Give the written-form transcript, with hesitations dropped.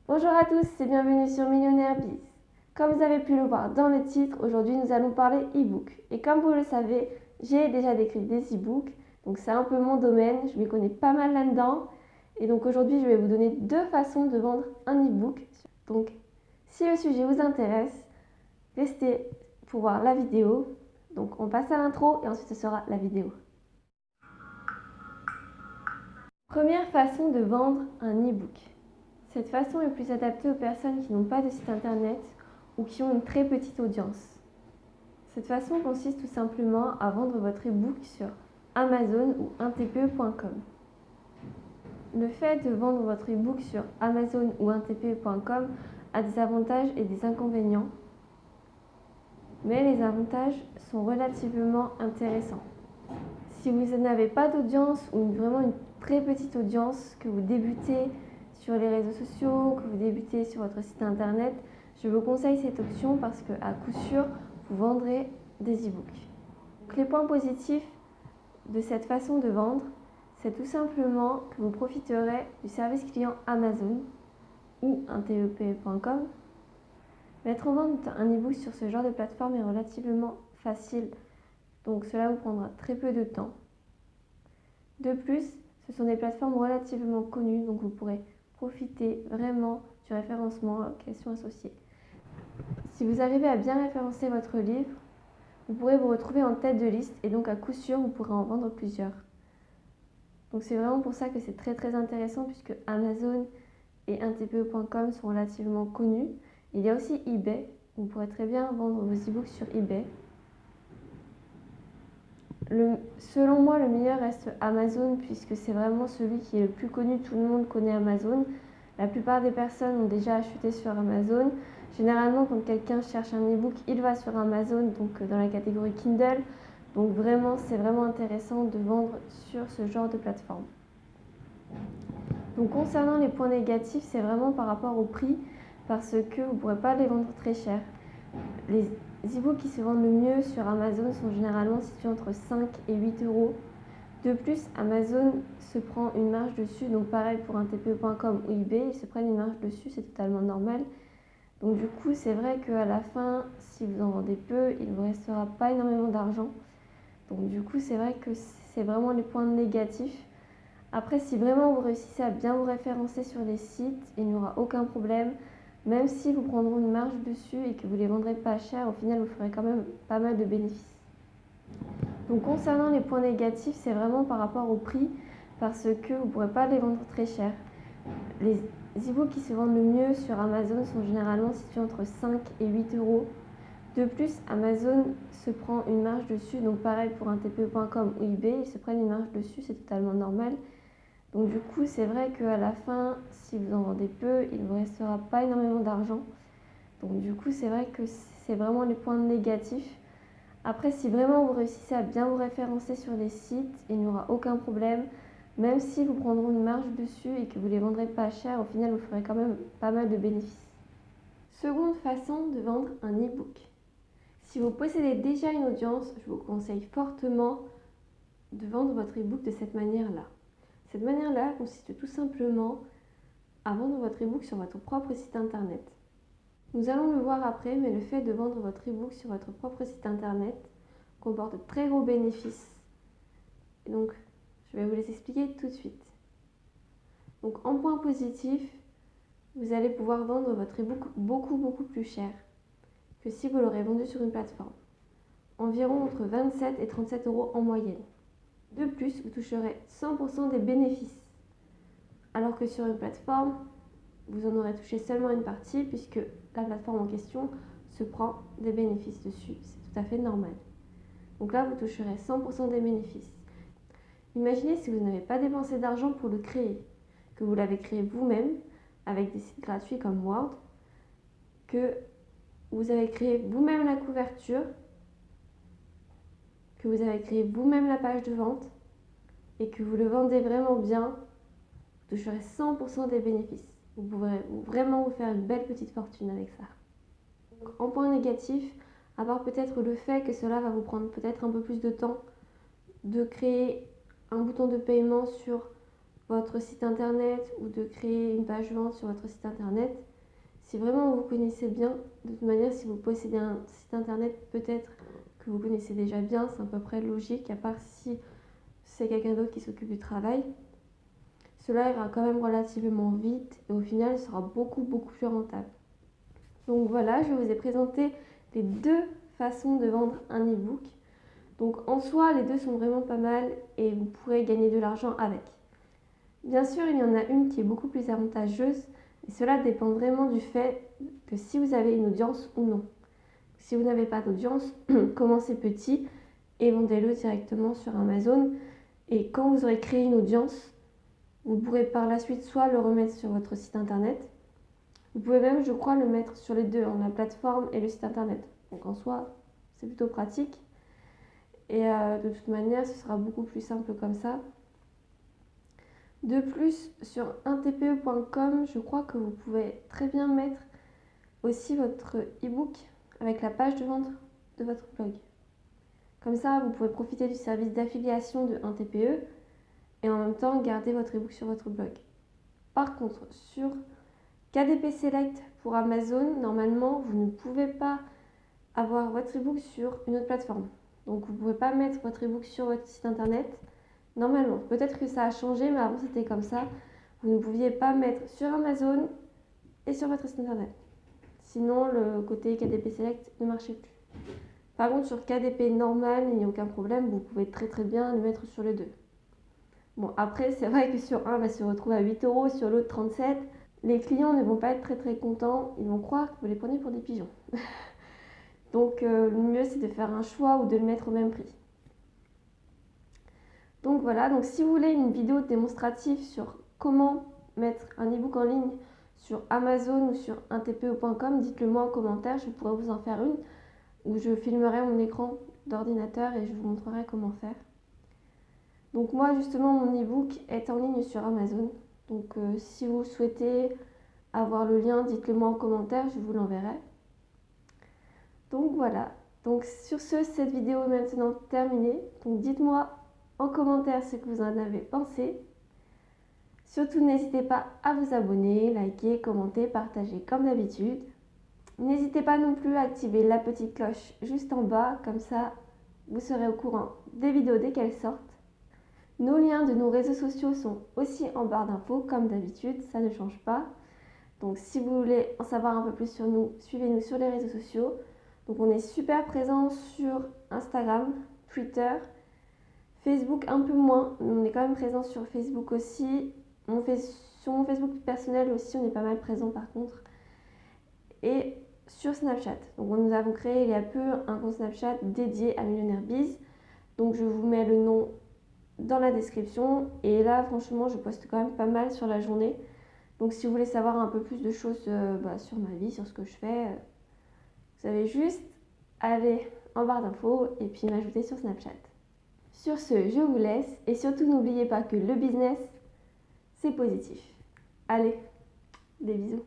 Bonjour à tous et bienvenue sur Millionnaire Biz. Comme vous avez pu le voir dans le titre, aujourd'hui nous allons parler e-book. Et comme vous le savez, j'ai déjà décrit des e-books, donc c'est un peu mon domaine, je m'y connais pas mal là-dedans. Et donc aujourd'hui je vais vous donner deux façons de vendre un e-book. Donc si le sujet vous intéresse, restez pour voir la vidéo. Donc on passe à l'intro et ensuite ce sera la vidéo. Première façon de vendre un e-book. Cette façon est plus adaptée aux personnes qui n'ont pas de site internet ou qui ont une très petite audience. Cette façon consiste tout simplement à vendre votre e-book sur Amazon ou untpe.com. Le fait de vendre votre e-book sur Amazon ou untpe.com a des avantages et des inconvénients, mais les avantages sont relativement intéressants. Si vous n'avez pas d'audience ou vraiment une très petite audience, que vous débutez sur les réseaux sociaux, que vous débutez sur votre site internet, je vous conseille cette option parce qu'à coup sûr, vous vendrez des e-books. Les points positifs de cette façon de vendre, c'est tout simplement que vous profiterez du service client Amazon ou untpe.com. Mettre en vente un e-book sur ce genre de plateforme est relativement facile, donc cela vous prendra très peu de temps. De plus, ce sont des plateformes relativement connues, donc vous pourrez profiter vraiment du référencement auquel sont associées. Si vous arrivez à bien référencer votre livre, vous pourrez vous retrouver en tête de liste et donc à coup sûr, vous pourrez en vendre plusieurs. Donc c'est vraiment pour ça que c'est très intéressant puisque Amazon et untpe.com sont relativement connus. Il y a aussi eBay, vous pourrez très bien vendre vos e-books sur eBay. Selon moi, le meilleur reste Amazon puisque c'est vraiment celui qui est le plus connu. Tout le monde connaît Amazon. La plupart des personnes ont déjà acheté sur Amazon. Généralement, quand quelqu'un cherche un e-book, il va sur Amazon, donc dans la catégorie Kindle. Donc vraiment, c'est vraiment intéressant de vendre sur ce genre de plateforme. Donc concernant les points négatifs, c'est vraiment par rapport au prix parce que vous ne pourrez pas les vendre très cher. Les e-books qui se vendent le mieux sur Amazon sont généralement situés entre 5 et 8 euros. De plus, Amazon se prend une marge dessus, donc pareil pour untpe.com ou eBay, ils se prennent une marge dessus, c'est totalement normal. Donc du coup, c'est vrai qu'à la fin, si vous en vendez peu, il ne vous restera pas énormément d'argent. Donc du coup, c'est vrai que c'est vraiment les points négatifs. Après, si vraiment vous réussissez à bien vous référencer sur les sites, il n'y aura aucun problème. Même si vous prendrez une marge dessus et que vous les vendrez pas cher, au final, vous ferez quand même pas mal de bénéfices. Donc concernant les points négatifs, c'est vraiment par rapport au prix parce que vous ne pourrez pas les vendre très cher. Les e-books qui se vendent le mieux sur Amazon sont généralement situés entre 5 et 8 euros. De plus, Amazon se prend une marge dessus, donc pareil pour untpe.com ou eBay, ils se prennent une marge dessus, c'est totalement normal. Donc du coup, c'est vrai qu'à la fin, si vous en vendez peu, il ne vous restera pas énormément d'argent. Donc du coup, c'est vrai que c'est vraiment les points négatifs. Après, si vraiment vous réussissez à bien vous référencer sur les sites, il n'y aura aucun problème. Même si vous prendrez une marge dessus et que vous les vendrez pas cher, au final, vous ferez quand même pas mal de bénéfices. Seconde façon de vendre un e-book. Si vous possédez déjà une audience, je vous conseille fortement de vendre votre e-book de cette manière-là. Cette manière-là consiste tout simplement à vendre votre e-book sur votre propre site internet. Nous allons le voir après, mais le fait de vendre votre e-book sur votre propre site internet comporte de très gros bénéfices. Et donc, je vais vous les expliquer tout de suite. Donc, en point positif, vous allez pouvoir vendre votre e-book beaucoup plus cher que si vous l'aurez vendu sur une plateforme. Environ entre 27 et 37 euros en moyenne. De plus, vous toucherez 100% des bénéfices. Alors que sur une plateforme, vous en aurez touché seulement une partie puisque la plateforme en question se prend des bénéfices dessus. C'est tout à fait normal. Donc là, vous toucherez 100% des bénéfices. Imaginez si vous n'avez pas dépensé d'argent pour le créer, que vous l'avez créé vous-même avec des sites gratuits comme Word, que vous avez créé vous-même la couverture, que vous avez créé vous-même la page de vente et que vous le vendez vraiment bien, vous toucherez 100% des bénéfices. Vous pourrez vraiment vous faire une belle petite fortune avec ça. Donc, en point négatif, à part peut-être le fait que cela va vous prendre peut-être un peu plus de temps de créer un bouton de paiement sur votre site internet ou de créer une page vente sur votre site internet, si vraiment vous connaissez bien, de toute manière, si vous possédez un site internet, peut-être que vous connaissez déjà bien, c'est à peu près logique, à part si c'est quelqu'un d'autre qui s'occupe du travail. Cela ira quand même relativement vite et au final, sera beaucoup plus rentable. Donc voilà, je vous ai présenté les deux façons de vendre un e-book. Donc en soi, les deux sont vraiment pas mal et vous pourrez gagner de l'argent avec. Bien sûr, il y en a une qui est beaucoup plus avantageuse et cela dépend vraiment du fait que si vous avez une audience ou non. Si vous n'avez pas d'audience, commencez petit et vendez-le directement sur Amazon. Et quand vous aurez créé une audience, vous pourrez par la suite soit le remettre sur votre site internet. Vous pouvez même, je crois, le mettre sur les deux, la plateforme et le site internet. Donc en soi, c'est plutôt pratique. Et de toute manière, ce sera beaucoup plus simple comme ça. De plus, sur 1tpe.com, je crois que vous pouvez très bien mettre aussi votre e-book avec la page de vente de votre blog. Comme ça, vous pouvez profiter du service d'affiliation de 1TPE et en même temps garder votre e-book sur votre blog. Par contre, sur KDP Select pour Amazon, normalement, vous ne pouvez pas avoir votre e-book sur une autre plateforme. Donc, vous ne pouvez pas mettre votre e-book sur votre site internet. Normalement, peut-être que ça a changé, mais avant c'était comme ça. Vous ne pouviez pas mettre sur Amazon et sur votre site internet. Sinon, le côté KDP Select ne marchait plus. Par contre, sur KDP normal, il n'y a aucun problème. Vous pouvez très bien le mettre sur les deux. Bon, après, c'est vrai que sur un, va se retrouver à 8 €, sur l'autre 37. Les clients ne vont pas être très contents. Ils vont croire que vous les prenez pour des pigeons. Donc, le mieux, c'est de faire un choix ou de le mettre au même prix. Donc voilà, donc si vous voulez une vidéo démonstrative sur comment mettre un e-book en ligne sur Amazon ou sur 1tpe.com, dites-le moi en commentaire, je pourrais vous en faire une où je filmerai mon écran d'ordinateur et je vous montrerai comment faire. Donc moi justement mon e-book est en ligne sur Amazon, donc si vous souhaitez avoir le lien, dites-le moi en commentaire, je vous l'enverrai. Donc voilà, donc sur ce, cette vidéo est maintenant terminée, donc dites-moi en commentaire ce que vous en avez pensé. Surtout, n'hésitez pas à vous abonner, liker, commenter, partager comme d'habitude. N'hésitez pas non plus à activer la petite cloche juste en bas, comme ça vous serez au courant des vidéos dès qu'elles sortent. Nos liens de nos réseaux sociaux sont aussi en barre d'infos comme d'habitude, ça ne change pas. Donc si vous voulez en savoir un peu plus sur nous, suivez-nous sur les réseaux sociaux. Donc on est super présent sur Instagram, Twitter, Facebook un peu moins, on est quand même présent sur Facebook aussi. Sur mon Facebook personnel aussi, on est pas mal présent par contre. Et sur Snapchat. Donc nous avons créé il y a peu un compte Snapchat dédié à Millionnaire Biz. Donc je vous mets le nom dans la description. Et là, franchement, je poste quand même pas mal sur la journée. Donc si vous voulez savoir un peu plus de choses sur ma vie, sur ce que je fais, vous avez juste à aller en barre d'infos et puis m'ajouter sur Snapchat. Sur ce, je vous laisse et surtout n'oubliez pas que le business, c'est positif. Allez, des bisous.